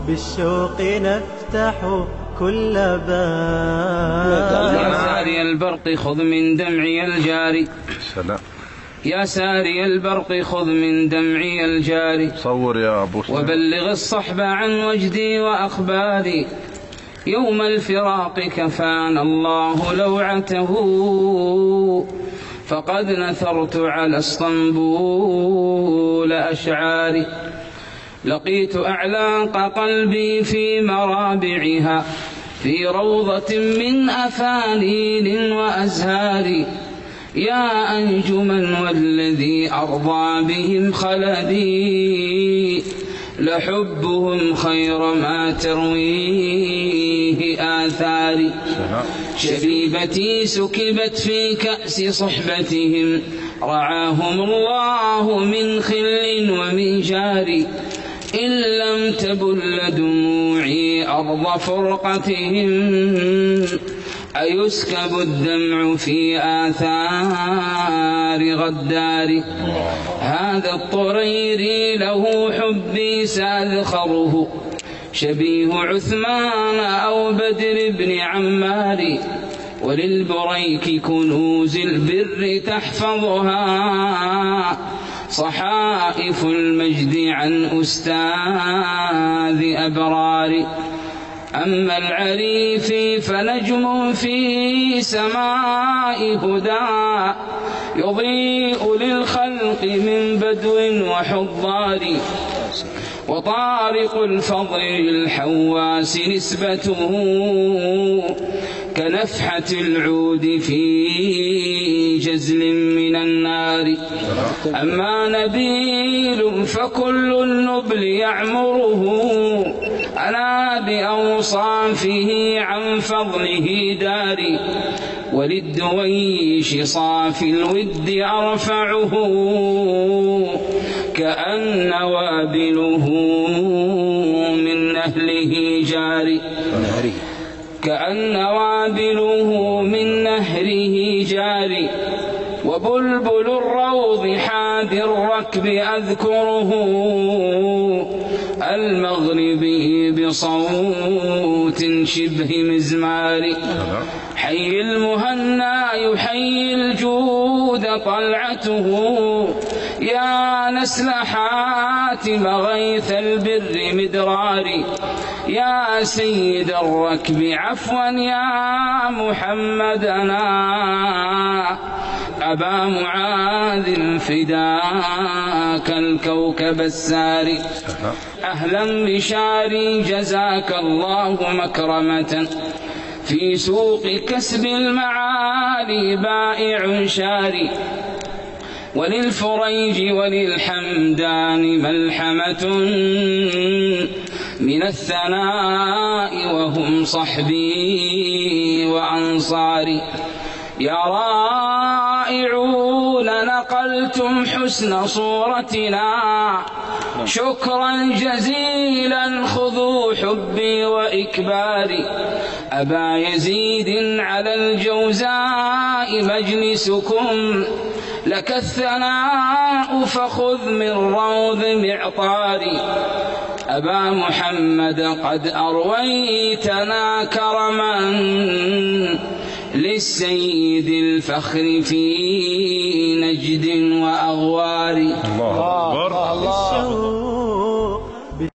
بالشوق نفتح كل باب. يا ساري البرق خذ من دمعي الجاري. سلام. يا ساري البرق خذ من دمعي الجاري. صور يا أبو سلام. وبلغ الصحب عن وجدي وأخباري. يوم الفراق كفانا الله لوعته، فقد نثرت على اسطنبول أشعاري. لقيت أعلاق قلبي في مرابعها، في روضة من أفانين وأزهار. يا أنجما والذي أرضى بهم خلدي، لحبهم خير ما ترويه آثاري. شبيبتي سكبت في كأس صحبتهم، رعاهم الله من خل ومن جار. إن لم تبل دموعي أرض فرقتهم، أيسكب الدمع في آثار غدار. هذا الطريري له حبي سأذخره، شبيه عثمان أو بدر بن عمار. وللبريك كنوز البر تحفظها، صحائف المجد عن أستاذ أبرار. أما العريف فنجم في سماء هدى، يضيء للخلق من بدو وحضار. وطارق الفضل للحواس نسبته، كنفحة العود في جزل من النار. أما نبيل فكل النبل يعمره، أنا بأوصافه عن فضله داري. وللدويش صافي الود أرفعه، كأن وابله من نهله جاري. كأن وابله من نهره جاري. وبلبل الروض حاد الركب أذكره، المغربي بصوت شبه مزمار. حي المهنى يحيي الجود طلعته، يا نسل حاتم غيث البر مدراري. يا سيد الركب عفوا يا محمدنا، أبا معاذ فداك الكوكب الساري. أهلا بشاري جزاك الله مكرمة، في سوق كسب المعالي بائع شاري. وللفريج وللحمدان ملحمة من الثناء، وهم صحبي وأنصاري. يا رائعون نقلتم حسن صورتنا، شكرا جزيلا خذوا حبي وإكباري. أبا يزيد على الجوزاء مجلسكم، لك الثناء فخذ من روض معطاري. أبا محمد قد أرويتنا كرما، للسيد الفخر في نجد وأغوار. الله أكبر.